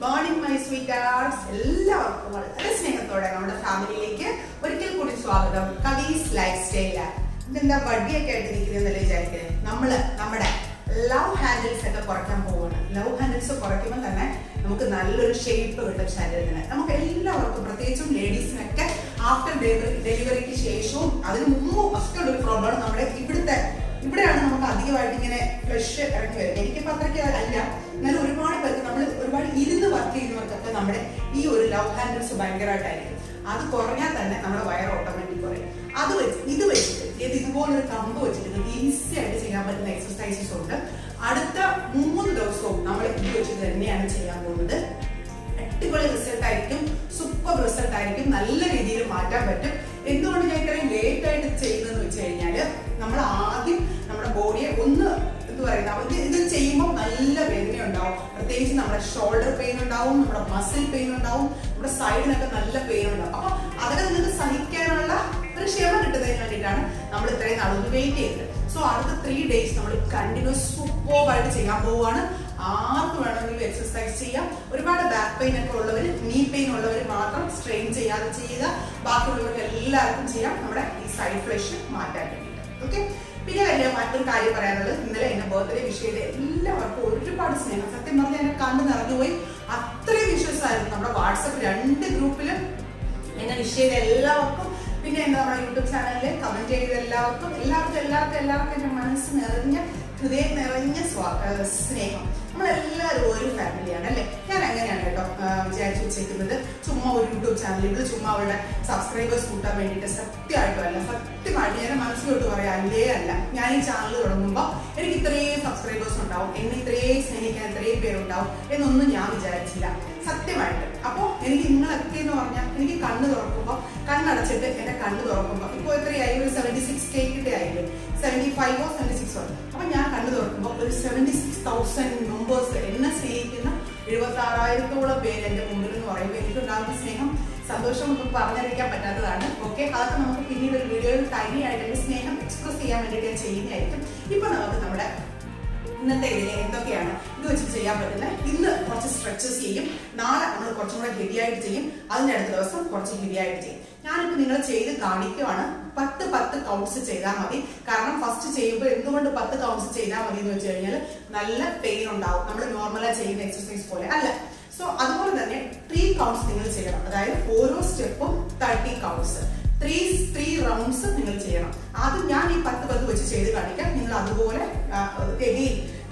Morning my സ്വീറ്റാർട്സ്. എല്ലാവർക്കും വളരെ സ്നേഹത്തോടെ നമ്മുടെ ഫാമിലിയിലേക്ക് ഒരിക്കൽ കൂടി സ്വാഗതം. കവീസ് ലൈഫ് സ്റ്റൈല്. ഇതെന്താ വടിയൊക്കെ ആയിട്ട് നിൽക്കുന്നതെന്നല്ലേ വിചാരിക്കുന്നത്? നമ്മുടെ ലവ് ഹാൻഡിൽസ് ഒക്കെ കുറയ്ക്കാൻ പോവുകയാണ്. ലവ് ഹാൻഡിൽസ് കുറയ്ക്കുമ്പോൾ തന്നെ നമുക്ക് നല്ലൊരു ഷേപ്പ് കിട്ടും ശരീരത്തിന്. നമുക്ക് എല്ലാവർക്കും, പ്രത്യേകിച്ചും ലേഡീസിനൊക്കെ ആഫ്റ്റർ ഡെലിവറിക്ക് ശേഷവും അതിന് മുമ്പും ഒക്കെ ഒരു പ്രോബ്ലം നമ്മുടെ ഇവിടെയാണ് നമുക്ക് അധികമായിട്ട് ഇങ്ങനെ ഫ്ലഷ് ഇറങ്ങി വരുന്നത്. എനിക്കിപ്പോൾ അത്രയ്ക്ക് അല്ല, എന്നാലും ഒരുപാട് പേർക്ക് നമ്മൾ ഒരുപാട് ഇരുന്ന് വർക്ക് ചെയ്യുന്നവർക്കൊക്കെ നമ്മുടെ ഈ ഒരു ലവ് ഹാൻഡിൽസ് ഭയങ്കരമായിട്ടായിരിക്കും. അത് കുറഞ്ഞാൽ തന്നെ നമ്മുടെ വയർ ഓട്ടോമാറ്റിക് കുറയും. ഇത് വെച്ചിട്ട് ഇതുപോലൊരു കമ്പ് വെച്ചിട്ട് ഈസി ആയിട്ട് ചെയ്യാൻ പറ്റുന്ന എക്സസൈസസ് ഉണ്ട്. അടുത്ത 3 ദിവസവും നമ്മൾ ഇത് വെച്ചിട്ട് തന്നെയാണ് ചെയ്യാൻ പോകുന്നത്. അടിപൊളി റിസൾട്ട് ആയിരിക്കും, സൂപ്പർ റിസൾട്ട് ആയിരിക്കും, നല്ല രീതിയിൽ മാറ്റാൻ പറ്റും. എന്തുകൊണ്ട് ഞാൻ ഇത്രയും ലേറ്റ് ആയിട്ട് ചെയ്യുന്നതെന്ന് വെച്ച് കഴിഞ്ഞാല് നമ്മൾ ആദ്യം നമ്മുടെ ബോഡിയെ ഒന്ന് ഇത് ചെയ്യുമ്പോൾ നല്ല വേദന ഉണ്ടാവും. പ്രത്യേകിച്ച് നമ്മുടെ ഷോൾഡർ പെയിൻ ഉണ്ടാവും, നമ്മുടെ മസിൽ പെയിൻ ഉണ്ടാവും, നമ്മുടെ സൈഡിനൊക്കെ നല്ല പെയിൻ ഉണ്ടാവും. അപ്പൊ അതൊക്കെ നിങ്ങൾക്ക് സഹിക്കാനുള്ള ഒരു ക്ഷമ കിട്ടുന്നതിന് വേണ്ടിയിട്ടാണ് നമ്മൾ ഇത്രയും നാളൊന്ന് വെയിറ്റ് ചെയ്തത്. സോ അടുത്ത 3 days നമ്മൾ കണ്ടിന്യൂസ് സൂപ്പറായിട്ട് ചെയ്യാൻ പോവുകയാണ്. ആർക്ക് വേണമെങ്കിലും എക്സസൈസ് ചെയ്യാം. ഒരുപാട് ബാക്ക് പെയിൻ ഒക്കെ ഉള്ളവർ, നീ പെയിൻ ഉള്ളവർ മാത്രം സ്ട്രെയിൻ ചെയ്യാതെ ചെയ്യുക. ബാക്കിയുള്ളവർക്ക് എല്ലാവർക്കും ചെയ്യാം, നമ്മുടെ ഈ സൈഡ് ഫ്ലഷ് മാറ്റാൻ വേണ്ടിയിട്ട്. ഓക്കെ. പിന്നെ മറ്റൊരു കാര്യം പറയാനുള്ളത്, ഇന്നലെ എന്റെ ബർത്ത്ഡേ വിഷയത്തെ എല്ലാവർക്കും ഒരുപാട് സ്നേഹം. സത്യം പറഞ്ഞാൽ എന്നെ കണ്ടു നിറഞ്ഞുപോയി. അത്രയും വിശ്വാസമായിരുന്നു നമ്മുടെ വാട്സപ്പ് 2 ഗ്രൂപ്പിലും എന്നെ വിഷയത്തെ എല്ലാവർക്കും. പിന്നെ എന്താ നമ്മുടെ യൂട്യൂബ് ചാനലിൽ കമന്റ് ചെയ്ത എല്ലാവർക്കും എന്റെ മനസ്സ് നിറഞ്ഞ, ഹൃദയം നിറഞ്ഞ സ്നേഹം. നമ്മളെല്ലാവരും ഒരു ഫാമിലിയാണ് അല്ലേ? ഞാൻ അങ്ങനെയാണ് കേട്ടോ വിചാരിച്ചു വെച്ചേക്കുന്നത്. ചുമ്മാ ഒരു യൂട്യൂബ് ചാനലിൽ ചുമ്മാ അവരുടെ സബ്സ്ക്രൈബേഴ്സ് കൂട്ടാൻ വേണ്ടിയിട്ട് സത്യമായിട്ട് ഞാൻ മനസ്സിലോട്ട് പറയാം, അല്ല. ഞാൻ ഈ ചാനൽ തുടങ്ങുമ്പോൾ എനിക്ക് ഇത്രയും സബ്സ്ക്രൈബേഴ്സ് ഉണ്ടാവും, എന്നെ ഇത്രയും സ്നേഹിക്കാൻ ഇത്രയും പേരുണ്ടാവും എന്നൊന്നും ഞാൻ വിചാരിച്ചില്ല, സത്യമായിട്ട്. അപ്പോൾ എനിക്ക് നിങ്ങളൊക്കെ എന്ന് പറഞ്ഞാൽ എനിക്ക് കണ്ണ് തുറക്കുമ്പോൾ, കണ്ണടച്ചിട്ട് എന്റെ കണ്ണ് തുറക്കുമ്പോൾ ഇപ്പോൾ എത്രയായി? ഒരു 76K ആയില്ലേ, 75 or 76. അപ്പൊ ഞാൻ കണ്ണു തുറക്കുമ്പോൾ ഒരു 76,000 മെമ്പേഴ്സ്, എന്നെ സ്നേഹിക്കുന്ന 76,000-ഓളം പേര് എന്റെ മുമ്പിൽ എന്ന് പറയുമ്പോൾ എനിക്കുണ്ടാകുന്ന സ്നേഹം, സന്തോഷം നമുക്ക് പറഞ്ഞറിയിക്കാൻ പറ്റാത്തതാണ്. ഓക്കെ, അതൊക്കെ നമുക്ക് പിന്നീട് ഒരു വീഡിയോയിൽ തനിയായിട്ട് എന്റെ സ്നേഹം എക്സ്പ്രസ് ചെയ്യാൻ വേണ്ടിയിട്ട് ഞാൻ ചെയ്യുന്നതായിരിക്കും. ഇപ്പൊ നമുക്ക് നമ്മുടെ ഇന്നത്തെ ഇതിൽ എന്തൊക്കെയാണ് ഇത് വെച്ച് ചെയ്യാൻ പറ്റുന്നത്? ഇന്ന് കുറച്ച് സ്ട്രെച്ചസ് ചെയ്യും, നാളെ നമ്മൾ കുറച്ചും കൂടെ ഹെവി ആയിട്ട് ചെയ്യും, അതിന്റെ അടുത്ത ദിവസം കുറച്ച് ഹെവി ആയിട്ട് ചെയ്യും. ഞാനിപ്പോൾ നിങ്ങളെ ചെയ്ത് കാണിക്കുവാണ്. 10 കൗണ്ട്സ് ചെയ്താൽ മതി. കാരണം ഫസ്റ്റ് ചെയ്യുമ്പോൾ എന്തുകൊണ്ട് 10 കൗണ്ട്സ് ചെയ്താൽ മതി എന്ന് വെച്ച് കഴിഞ്ഞാൽ നല്ല പെയിൻ ഉണ്ടാവും, നമ്മൾ നോർമലായി ചെയ്യുന്ന എക്സസൈസ് പോലെ അല്ല. സോ അതുപോലെ തന്നെ 3 കൗണ്ട്സ് നിങ്ങൾ ചെയ്യണം. അതായത് ഓരോ സ്റ്റെപ്പും 30 കൗണ്ട്സ്, 3 റൗണ്ട്സ് നിങ്ങൾ ചെയ്യണം. ആദ്യം ഞാൻ ഈ 10 വെച്ച് ചെയ്ത് കാണിക്കാം. നിങ്ങൾ അതുപോലെ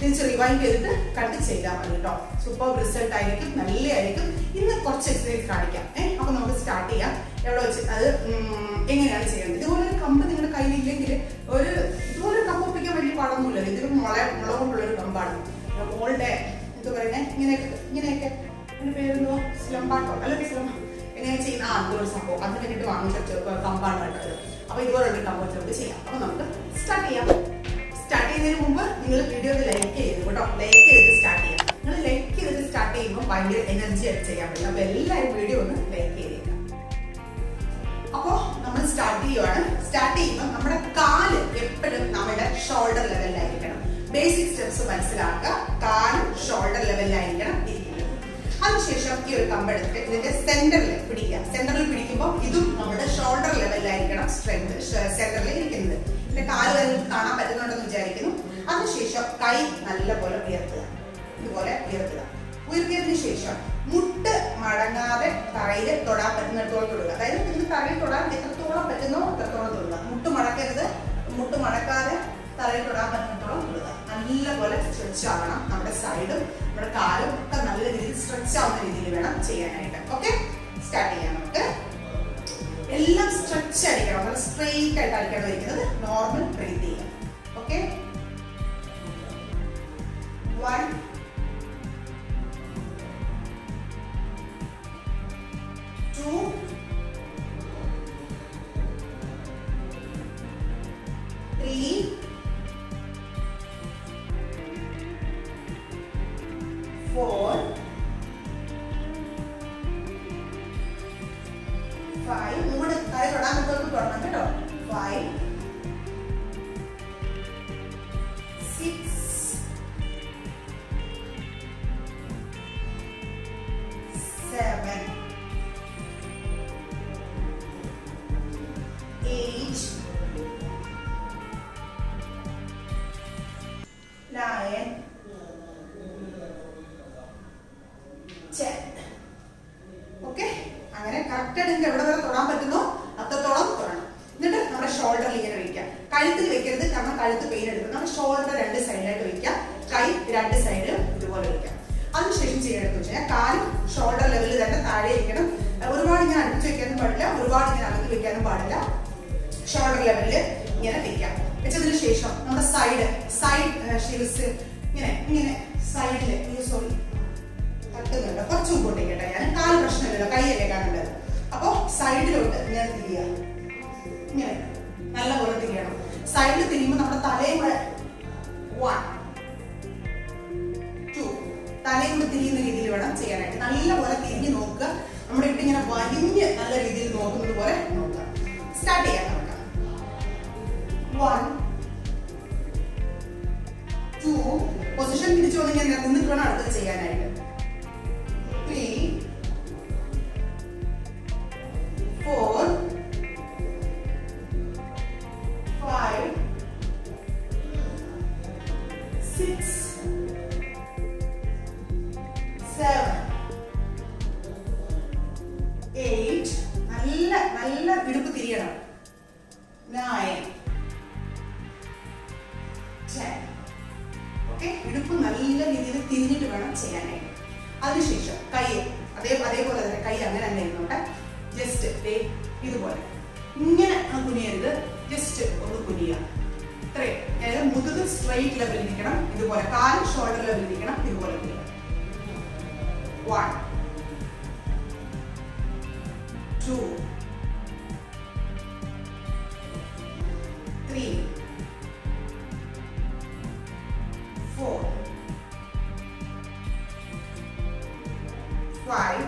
തിരിച്ച് റിവൈൻഡ് ചെയ്തിട്ട് കണ്ട് ചെയ്താൽ മതി കേട്ടോ. സൂപ്പർ റിസൾട്ട് ആയിരിക്കും, നല്ലതായിരിക്കും. ഇന്ന് കുറച്ച് എക്സസൈസ് കാണിക്കാം. അപ്പൊ നമുക്ക് സ്റ്റാർട്ട് ചെയ്യാം. എവിടെ വെച്ച് അത് എങ്ങനെയാണ് ചെയ്യുന്നത്? ഇതുപോലെ ഒരു കമ്പ് നിങ്ങളുടെ കയ്യിലില്ലെങ്കിൽ ഇതുപോലെ കമ്പ് ഒപ്പിക്കാൻ വലിയ പാടൊന്നുമില്ല. ഇതൊരു മുള കൊണ്ടുള്ളൊരു കമ്പാണ്. മോളുടെ എന്താ പറയുന്നത്, ഇങ്ങനെയൊക്കെ അതിന്റെ പേരെന്തോ സ്ലംബാട്ടോ അല്ലെങ്കിൽ എങ്ങനെ ചെയ്യുന്ന ഒരു സംഭവം അതിന് വേണ്ടിയിട്ട് വാങ്ങിച്ച കമ്പാണ് കേട്ടത്. അപ്പൊ ഇതുപോലുള്ള കമ്പ് വെച്ചൊക്കെ ചെയ്യാം. അപ്പൊ നമുക്ക് സ്റ്റാർട്ട് ചെയ്യാം. സ്റ്റാർട്ട് ചെയ്യുന്നതിന് മുമ്പ് നിങ്ങൾ വീഡിയോ ലൈക്ക് ചെയ്തു കേട്ടോ. ലൈക്ക് ചെയ്തിട്ട് സ്റ്റാർട്ട് ചെയ്യാം. നിങ്ങൾ ലൈക്ക് ചെയ്തിട്ട് സ്റ്റാർട്ട് ചെയ്യുമ്പോൾ ഭയങ്കര എനർജി ആയിട്ട് ചെയ്യാൻ പറ്റും. അപ്പൊ എല്ലാവരും വീഡിയോ ഒന്ന് ലൈക്ക് ചെയ്തേക്കാം. അപ്പോ നമ്മൾ സ്റ്റാർട്ട് ചെയ്യുവാണ്. സ്റ്റാർട്ട് ചെയ്യുമ്പോൾ നമ്മുടെ കാല് എപ്പോഴും നമ്മുടെ ഷോൾഡർ ലെവലിലായിരിക്കണം. ബേസിക് സ്റ്റെപ്സ് മനസ്സിലാക്കുക. കാല് ഷോൾഡർ ലെവലിലായിരിക്കണം ഇരിക്കുന്നത്. അതിനുശേഷം ഈ ഒരു കമ്പെടുത്തിട്ട് ഇതിന്റെ സെന്ററിൽ പിടിക്കുക. സെന്ററിൽ പിടിക്കുമ്പോൾ ഇതും നമ്മുടെ ഷോൾഡർ ലെവലിലായിരിക്കണം സെന്ററിൽ ഇരിക്കുന്നത്. ഇതിന്റെ കാല് കാണാൻ പറ്റുന്നുണ്ടെന്ന് വിചാരിക്കുന്നു. അതിനുശേഷം കൈ നല്ലപോലെ ഉയർത്തുക. ഇതുപോലെ ഉയർത്തുക. ഉയർത്തിയതിനു ശേഷം മുട്ട് മടങ്ങാതെ തറയിൽ തൊടാൻ പറ്റുന്നിടത്തോളം തൊടുക. അതായത് നിങ്ങൾക്ക് തറയിൽ തൊടാൻ എത്രത്തോളം പറ്റുന്നോ അത്രത്തോളം തൊടുക. മുട്ട് മടക്കരുത്. മുട്ട് മടക്കാതെ തറയിൽ തൊടാൻ പറ്റുന്നിടത്തോളം തൊടുക. നല്ലപോലെ സ്ട്രെച്ച് ആവണം. നമ്മുടെ സൈഡും നമ്മുടെ കാലും ഒക്കെ നല്ല രീതിയിൽ സ്ട്രെച്ച് ആവുന്ന രീതിയിൽ വേണം ചെയ്യാനായിട്ട്. ഓക്കെ, സ്റ്റാർട്ട് ചെയ്യാം. നമുക്ക് എല്ലാം സ്ട്രെച്ച് ആയിരിക്കണം, നമ്മൾ സ്ട്രെയിറ്റ് ആയിട്ടായിരിക്കണം ഇരിക്കുന്നത്. നോർമൽ ബ്രീത്ത് ചെയ്യാം. ഓക്കെ, 1 2 3 4 5. മൂന്ന് കാര്യം തൊടാൻ പറ്റുന്നത് തുടങ്ങണം കേട്ടോ. 5 6 ഓക്കെ, അങ്ങനെ കറക്റ്റ് ആയിട്ട് എവിടെ വരെ തൊടാൻ പറ്റുന്നോ അത്രത്തോളം തൊടണം. എന്നിട്ട് നമ്മുടെ ഷോൾഡറിൽ ഇങ്ങനെ വെക്കാം. കഴുത്തിൽ വെക്കരുത്, കാരണം കഴുത്ത് പെയിൻ എടുക്കും. നമ്മുടെ ഷോൾഡർ രണ്ട് സൈഡിലായിട്ട് വെക്കാം, കൈ രണ്ട് സൈഡിലും ഇതുപോലെ വെക്കാം. അതിനുശേഷം ചെയ്യേണ്ടതെന്ന് വെച്ചാൽ കാലും ഷോൾഡർ ലെവലിൽ തന്നെ താഴെ ഇരിക്കണം. ഒരുപാട് ഇങ്ങനെ അടുപ്പിച്ച് വെക്കാനും പാടില്ല, ഒരുപാട് ഇങ്ങനെ അകത്ത് വെക്കാനും പാടില്ല. ഷോൾഡർ ലെവലിൽ ഇങ്ങനെ വെക്കാം. വെച്ചതിന് ശേഷം നമ്മുടെ സൈഡ് ഷീൽസ് ഇങ്ങനെ സൈഡില് സോറി തട്ടുന്നുണ്ട്, കുറച്ച് മുമ്പോട്ടേക്ക് കേട്ടോ. ഞാൻ കാല് പ്രശ്നമില്ലല്ലോ, കൈയല്ലേ കാണേണ്ടത്. അപ്പൊ സൈഡിലോട്ട് ഇങ്ങനെ തിരിയുക, ഇങ്ങനെ നല്ലപോലെ തിരിയണം. സൈഡിൽ തിരിയുമ്പോൾ നമ്മുടെ തലയും കൂടെ 1 2 തലയും കൂടെ തിരിയുന്ന രീതിയിൽ വേണം ചെയ്യാനായിട്ട്. നല്ലപോലെ തിരിഞ്ഞ് നോക്കുക. നമ്മുടെ ഇവിടെ ഇങ്ങനെ വലിഞ്ഞ് നല്ല രീതിയിൽ നോക്കുന്നത് പോലെ നോക്കുക. സ്റ്റാർട്ട് ചെയ്യാം നമുക്ക്. 1 2 പൊസിഷൻ തിരിച്ചു വന്ന് ഞാൻ നിന്നിട്ട് വേണം അടുത്തത് ചെയ്യാനായിട്ട്. 3 4 5 6 7 8 നല്ല ഇടുപ്പ് തിരിയണം. 9 10. ഓക്കെ, ഇടുപ്പ് നല്ല രീതിയിൽ തിരിഞ്ഞിട്ട് വേണം ചെയ്യാനായിട്ട്. അതിനുശേഷം കൈ അതേപോലെ തന്നെ കൈ അങ്ങനെ തന്നെ ഇരുന്നോട്ടെ. ജസ്റ്റ് ഇതുപോലെ ഇങ്ങനെ കുനിയരുത്, ജസ്റ്റ് ഒന്ന് കുനിയുക. ഇത്രയും, അതായത് മുതുക് സ്ട്രൈറ്റ് ലെവലിൽ ഇരിക്കണം. ഇതുപോലെ കാല് ഷോൾഡർ ലെവലിൽ ഇരിക്കണം. ഇതുപോലെ കുനിയുക. 1 2 3 4 5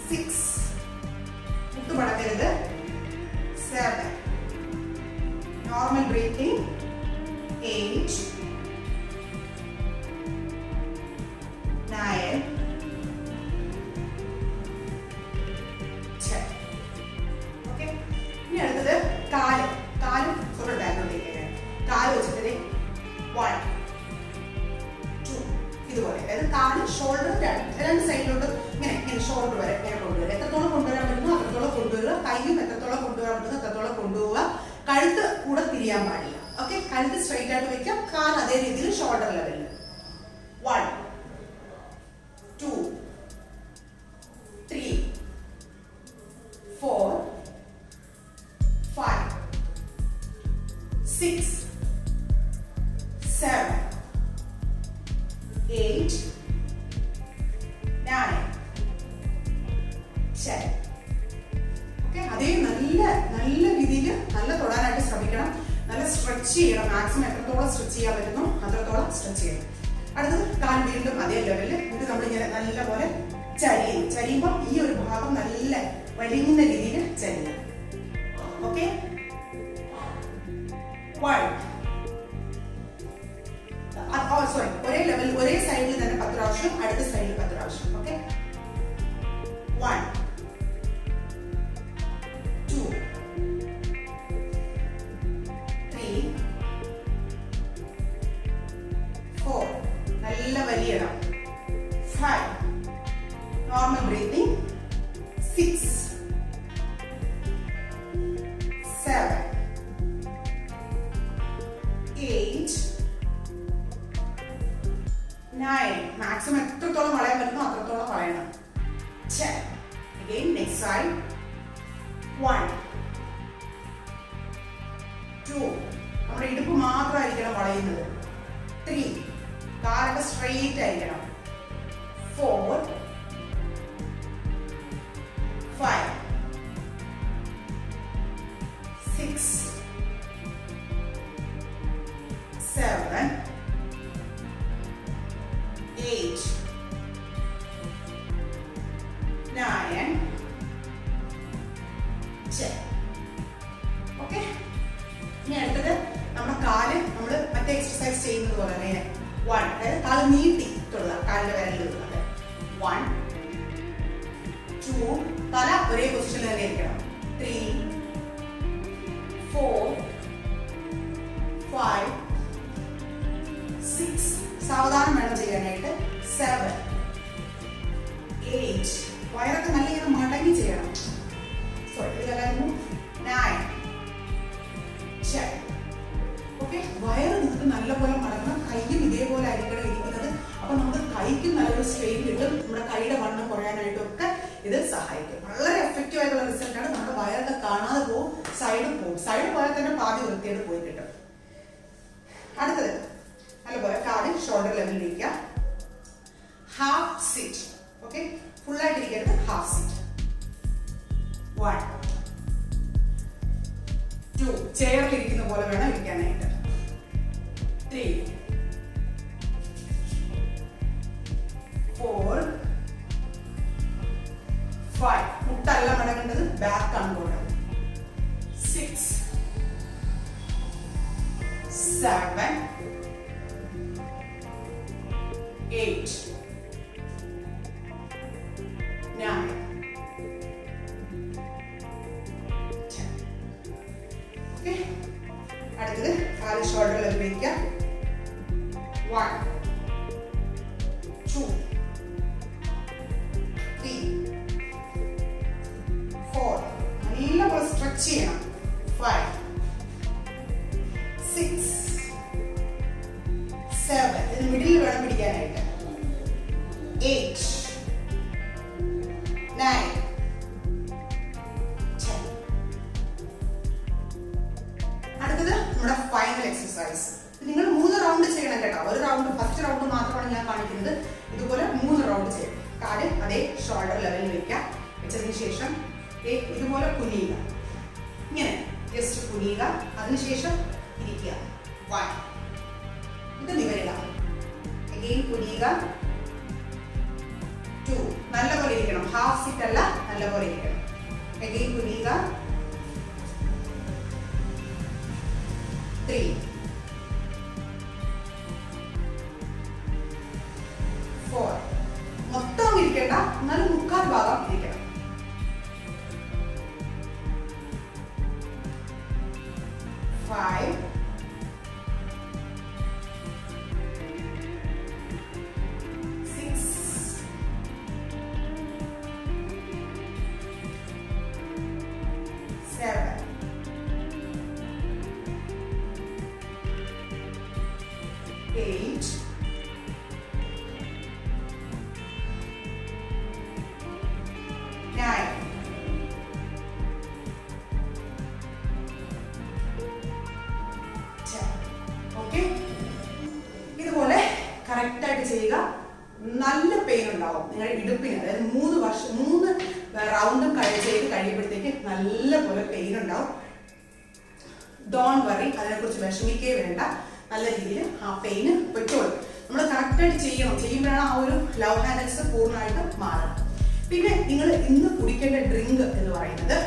6 മുട്ടുമടക്കരുത്. 7 നോർമൽ ബ്രീത്തിങ്. 8 9 10. ഓക്കെ, ഇനി അടുത്തത് കാല് കുറേ ബാക്കിലോട്ടേക്ക് കാല് വെച്ചിട്ട് 1 2 ഇതുപോലെ, അതായത് കാല് ഷോൾഡർ രണ്ട് സൈഡിലോട്ട് ഇങ്ങനെ ഷോൾഡർ വരെ ഇങ്ങനെ കൊണ്ടുവരിക. എത്രത്തോളം കൊണ്ടുവരാൻ പറ്റുന്നു അത്രത്തോളം കൊണ്ടുവരിക. കൈയും എത്രത്തോളം കൊണ്ടുവരാൻ പറ്റുന്നു അത്രത്തോളം കൊണ്ടുപോവുക. കഴുത്ത് കൂടെ തിരിയാൻ പാടില്ല. ഓക്കെ, കഴുത്ത് സ്ട്രൈറ്റ് ആയിട്ട് വെക്കാം. കാൽ അതേ രീതിയിൽ ഷോൾഡർ ലെവലിൽ. 1 2 3 4 5 6 7 8 9 10. ഓക്കെ, അതേ നല്ല രീതിയിൽ നല്ല തൊടാനായിട്ട് ശ്രമിക്കണം. നല്ല സ്ട്രെച്ച് ചെയ്യണം. മാക്സിമം എത്രത്തോളം സ്ട്രെച്ച് ചെയ്യാൻ പറ്റുന്നു അത്രത്തോളം സ്ട്രെച്ച് ചെയ്യണം. അടുത്തത് കാൽ വീണ്ടും അതേ ലെവലിൽ ഇത് നമ്മളിങ്ങനെ നല്ലപോലെ ചരിയുമ്പോൾ ഈ ഒരു ഭാഗം നല്ല വലിയുന്ന രീതിയിൽ ചരിയും. ഓക്കെ, 1 സോറി ഒരേ ലെവൽ ഒരേ സൈഡിൽ തന്നെ 10 പ്രാവശ്യം, അടുത്ത സൈഡിൽ 10 പ്രാവശ്യം. ഓക്കെ, 1 2 3 4 നല്ല വലിയണം. 5 നോർമൽ ബ്രീത്തിങ്. 6 7 8 9 മാക്സിമം എത്രത്തോളം വളയാൻ പറ്റുന്നു അത്രത്തോളം വളയണം. 10. Again, next side. 1 2 നമ്മുടെ ഇടുപ്പ് മാത്രമായിരിക്കണം വളയുന്നത്. 3 കാലൊക്കെ സ്ട്രെയിറ്റ് ആയിരിക്കണം. 4 5 6 7 8 9 10. ഓക്കെ, ഇനി അടുത്തത് നമ്മുടെ കാല് നമ്മൾ മറ്റേ എക്സസൈസ് ചെയ്യുന്നത് പോലെ തന്നെ 1, അതായത് കാല് നീട്ടി തൊടുക, കാലിന്റെ വിരലിൽ തൊടുക. 1 2 തല ഒരേ പൊസിഷനിൽ തന്നെ ഇരിക്കണം. 3 4 5 6 സാവധാനം വേണം ചെയ്യാനായിട്ട്. 7 8 വയറൊക്കെ നല്ല ഇങ്ങനെ മടങ്ങി ചെയ്യണം. സോറി ഇതെല്ലാവരും 9 10. ഓക്കെ, വയറ് നിങ്ങൾക്ക് നല്ലപോലെ മടങ്ങണം. കൈയും ഇതേപോലെ ആയിരിക്കണം ഇരിക്കുന്നത്. അപ്പൊ നമുക്ക് കൈക്ക് നല്ലൊരു സ്ട്രെയിൻ കിട്ടും. നമ്മുടെ കൈയുടെ വണ്ണം കുറയാനായിട്ടൊക്കെ ഇത് സഹായിക്കും. വളരെ എഫക്റ്റീവ് ആയിട്ടുള്ള റിസൾട്ട് ആണ്. നമ്മുടെ വയറൊക്കെ കാണാതെ പോകും, സൈഡ് പോകും. സൈഡ് പോയാൽ തന്നെ പാതി വൃത്തിയായിട്ട് പോയി കിട്ടും. അടുത്തത് നല്ലപോലെ കാല് ഷോൾഡർ ലെവലിലിരിക്കുക. Half sit. ഓക്കെ, ഫുൾ ആയിട്ടിരിക്കരുത്, ഹാഫ് സിറ്റ്. 1 2 ചെയറിൽ ഇരിക്കുന്ന പോലെ വേണം ഇരിക്കാനായിട്ട്. 3 4 5 മുട്ടല്ല മടങ്ങേണ്ടത്, ബാക്ക് ആണ് പോകേണ്ടത്. 6 7 8 9 10. ഓക്കെ, അടുത്തത് കാല് ഷോൾഡർ ലെവൽ വയ്ക്കുക. 1 2 3 4 നല്ലപോലെ സ്ട്രെച്ച് ചെയ്യണം. 5 6 7 ഇത് മിഡിൽ വേണം പിടിക്കാനായിട്ട്. 8 9 10. അടുത്തത് നമ്മുടെ ഫൈനൽ എക്സസൈസ്. നിങ്ങൾ 3 റൗണ്ട് ചെയ്യണം കേട്ടോ. ഒരു റൗണ്ട്, ഫസ്റ്റ് റൗണ്ട് മാത്രമാണ് ഞാൻ കാണിക്കുന്നത്. ഇതുപോലെ 3 റൗണ്ട് ചെയ്യണം. കാല് അതേ ഷോൾഡർ ലെവലിൽ വെക്കാം. വെച്ചതിന് ശേഷം ഇതുപോലെ കുനിയുക. ഇങ്ങനെ ജസ്റ്റ് കുനിയുക. അതിനുശേഷം ഇരിക്കുക. 1 ഇത് നിവരുക. അഗെയിൻ കുനിയുക. 2 നല്ലപോലെ ഇരിക്കണം, ഹാഫ് സിറ്റ് അല്ല, നല്ലപോലെ ഇരിക്കണം. അഗെയിൻ കുനിയുക. 3 4 മൊത്തം ഇരിക്കണ്ട, എന്നാലും മുക്കാൽ ഭാഗം ഇരിക്കണം. 5 6 7 8 9 10. ഓക്കെ, ഇതുപോലെ കറക്റ്റ് ആയിട്ട് ചെയ്യുക. നല്ല പെയിൻ ഉണ്ടാവും നിങ്ങളുടെ ഇടുപ്പിന്. അതായത് 3 റൗണ്ടും ചെയ്ത് കഴിയുമ്പോഴത്തേക്ക് നല്ല പോലെ പെയിൻ ഉണ്ടാവും. ഡോൺ വറി, അതിനെക്കുറിച്ച് വിഷമിക്കേ വേണ്ട. നല്ല രീതിയിൽ ആ പെയിന് പൊയ്ക്കോളും. നമ്മൾ കറക്റ്റായിട്ട് ചെയ്യണം. ചെയ്യുമ്പോഴാണ് ആ ഒരു ലവ് ഹാൻഡൽസ് പൂർണ്ണമായിട്ട് മാറുന്നത്. പിന്നെ നിങ്ങൾ ഇന്ന് കുടിക്കേണ്ട ഡ്രിങ്ക് എന്ന് പറയുന്നത്,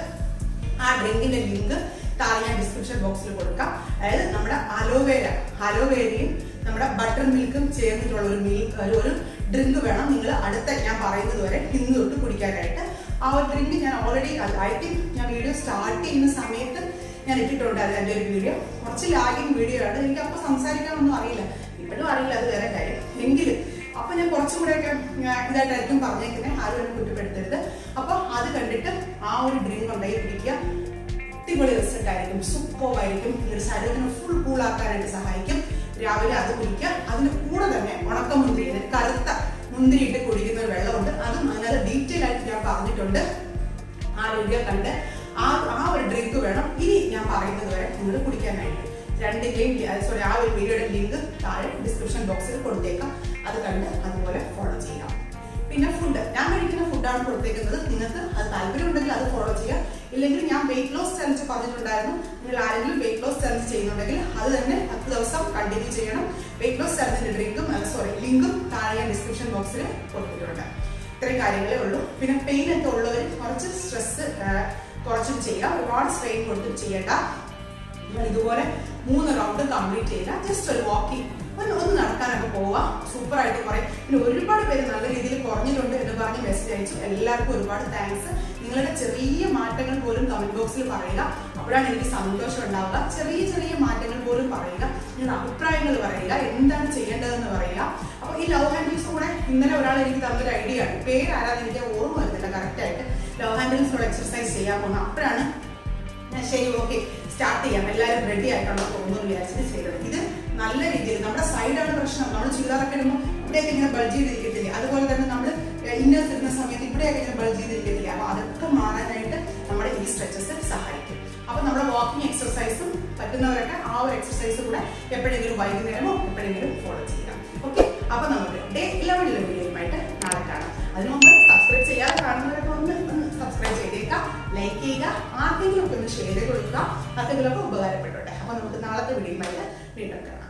ആ ഡ്രിങ്കിന്റെ ലിങ്ക് താഴെ ഞാൻ ഡിസ്ക്രിപ്ഷൻ ബോക്സിൽ കൊടുക്കാം. അതായത് നമ്മുടെ അലോവേരയും നമ്മുടെ ബട്ടർ മിൽക്കും ചേർന്നിട്ടുള്ള ഒരു ഡ്രിങ്ക് വേണം നിങ്ങൾ അടുത്ത ഞാൻ പറയുന്നത് വരെ ഇന്ന് തൊട്ട് കുടിക്കാനായിട്ട്. ആ ഒരു ഡ്രിങ്ക് ഞാൻ ഓൾറെഡി ഐ തിങ്ക് ഞാൻ വീഡിയോ സ്റ്റാർട്ട് ചെയ്യുന്ന സമയത്ത് ഞാൻ ഇട്ടിട്ടുണ്ട്. അതിൻ്റെ ഒരു വീഡിയോ കുറച്ച് ലാഗിങ് വീഡിയോ ആണ്. എനിക്ക് അപ്പോൾ സംസാരിക്കാനൊന്നും അറിയില്ല, ഇപ്പോഴും അറിയില്ല, അത് വേറെ കാര്യം. എങ്കിലും അപ്പൊ ഞാൻ കുറച്ചും കൂടെയൊക്കെ ഇതായിട്ടായിരിക്കും പറഞ്ഞേക്കുന്നത്, ആരും എന്നെ കുറ്റപ്പെടുത്തരുത്. അപ്പൊ അത് കണ്ടിട്ട് ആ ഒരു ഡ്രിങ്ക് ഉണ്ടായി കുടിക്കുക. അടിപൊളി റിസൾട്ട് ആയിരിക്കും, സൂപ്പറായിരിക്കും. നിങ്ങളുടെ ശരീരത്തിന് ഫുൾ കൂളാക്കാനായിട്ട് സഹായിക്കും. രാവിലെ അത് കുടിക്കുക. അതിന് കൂടെ തന്നെ ഉണക്കമുന്തിരി, കറുത്ത മുന്തിരി ഇട്ട് കുടിക്കുന്ന ഒരു വെള്ളമുണ്ട്. അതും അതിനകത്ത് ഡീറ്റെയിൽ ആയിട്ട് ഞാൻ പറഞ്ഞിട്ടുണ്ട്. ആ വീഡിയോ കണ്ട് ആ ഒരു ഡ്രിങ്ക് വേണം ഇനി ഞാൻ പറയുന്നത് വരെ നിങ്ങൾ കുടിക്കാനായിട്ട്. ആ ഒരു വീഡിയോയുടെ ലിങ്ക് താഴെ ഡിസ്ക്രിപ്ഷൻ ബോക്സിൽ കൊടുത്തേക്കാം. അത് കണ്ട് അതുപോലെ ഫോളോ ചെയ്യാം. പിന്നെ ഫുഡ്, ഞാൻ കഴിക്കുന്ന ഫുഡാണ് കൊടുത്തേക്കുന്നത്. നിങ്ങൾക്ക് അത് താല്പര്യമുണ്ടെങ്കിൽ അത് ഫോളോ ചെയ്യാം. ഇല്ലെങ്കിൽ ഞാൻ വെയിറ്റ് ലോസ് ചലഞ്ച് പറഞ്ഞിട്ടുണ്ടായിരുന്നു. നിങ്ങൾ ആരെങ്കിലും വെയിറ്റ് ലോസ് ചലഞ്ച് ചെയ്യുന്നുണ്ടെങ്കിൽ അത് തന്നെ 10 ദിവസം കണ്ടിന്യൂ ചെയ്യണം. വെയിറ്റ് ലോസ് ചലഞ്ചിന്റെ ലിങ്കും താഴെ ഞാൻ ഡിസ്ക്രിപ്ഷൻ ബോക്സിൽ കൊടുത്തിട്ടുണ്ട്. ഇത്രയും കാര്യങ്ങളേ ഉള്ളൂ. പിന്നെ പെയിൻ ഒക്കെ ഉള്ളവർ കുറച്ച് സ്ട്രെസ് കുറച്ചും ചെയ്യാം. ഒരുപാട് സ്ട്രെയിൻ കൊടുത്തും ചെയ്യേണ്ട. നിങ്ങൾ ഇതുപോലെ 3 റൗണ്ട് കംപ്ലീറ്റ് ചെയ്യുക. ജസ്റ്റ് ഒരു വാക്കിംഗ്, ഒന്ന് നടക്കാനൊക്കെ പോവാം. സൂപ്പറായിട്ട് പറയും. പിന്നെ ഒരുപാട് പേര് നല്ല രീതിയിൽ കുറഞ്ഞിട്ടുണ്ട് എന്ന് പറഞ്ഞ് മെസ്സേജ് അയച്ചു. എല്ലാവർക്കും ഒരുപാട് താങ്ക്സ്. നിങ്ങളുടെ ചെറിയ മാറ്റങ്ങൾ പോലും കമന്റ് ബോക്സിൽ പറയുക. അപ്പോഴാണ് എനിക്ക് സന്തോഷം ഉണ്ടാവുക. ചെറിയ മാറ്റങ്ങൾ പോലും പറയുക. നിങ്ങളുടെ അഭിപ്രായങ്ങൾ പറയുക, എന്താണ് ചെയ്യേണ്ടതെന്ന് പറയുക. അപ്പോൾ ഈ ലവ് ഹാൻഡിൽസ് കൂടെ ഇന്നലെ ഒരാൾ എനിക്ക് തന്നൊരു ഐഡിയ ആണ്, പേരാരാന്ന് എനിക്ക് ഓർമ്മ വരുന്നില്ല കറക്റ്റായിട്ട്. ലവ് ഹാൻഡിൽസിനോട് എക്സർസൈസ് ചെയ്യാൻ പോകുന്നത്. അപ്പോഴാണ് ഞാൻ ശരി ഓക്കെ സ്റ്റാർട്ട് ചെയ്യാം, എല്ലാവരും റെഡി ആയിട്ടുള്ള തോന്നുന്നു വിചാരിച്ചിട്ട് ചെയ്തത്. ഇത് നല്ല രീതിയിൽ നമ്മുടെ സൈഡാണ് പ്രശ്നം. നമ്മൾ ചുരിദാറൊക്കെ ഇടുമ്പോൾ ഇവിടെയൊക്കെ ഇങ്ങനെ ബൾജ് ചെയ്തിരിക്കത്തില്ലേ, അതുപോലെ തന്നെ നമ്മൾ ഇന്നേഴ്സ് ഇടുന്ന സമയത്ത് ഇവിടെയൊക്കെ ഇങ്ങനെ ബൾജ് ചെയ്തിരിക്കത്തില്ലേ. അപ്പോൾ അതൊക്കെ മാറാനായിട്ട് നമ്മുടെ ഈ സ്ട്രെച്ചസ് സഹായിക്കും. അപ്പോൾ നമ്മുടെ വാക്കിംഗ് എക്സർസൈസും പറ്റുന്നവരൊക്കെ ആ ഒരു എക്സർസൈസ് കൂടെ എപ്പോഴെങ്കിലും വൈകുന്നേരമോ എപ്പോഴെങ്കിലും ഫോളോ ചെയ്യാം. ഓക്കെ, അപ്പോൾ നമുക്ക് ഡേ 11 വീഡിയോയുമായിട്ട് നാളെ കാണാം. അതിന് മുമ്പ് സബ്സ്ക്രൈബ് ചെയ്യാതെ കാണുന്നവരൊക്കെ ഒന്ന് സബ്സ്ക്രൈബ് ചെയ്തേക്കാം, ലൈക്ക് ചെയ്യുക, ആർക്കെങ്കിലും ഒക്കെ ഒന്ന് ഷെയർ ചെയ്ത് കൊടുക്കുക, ആർക്കെങ്കിലും ഒക്കെ ഉപകാരപ്പെട്ടോട്ടെ. അപ്പോൾ നമുക്ക് നാളത്തെ വീഡിയോയുമായിട്ട് വീണ്ടും കാണാം.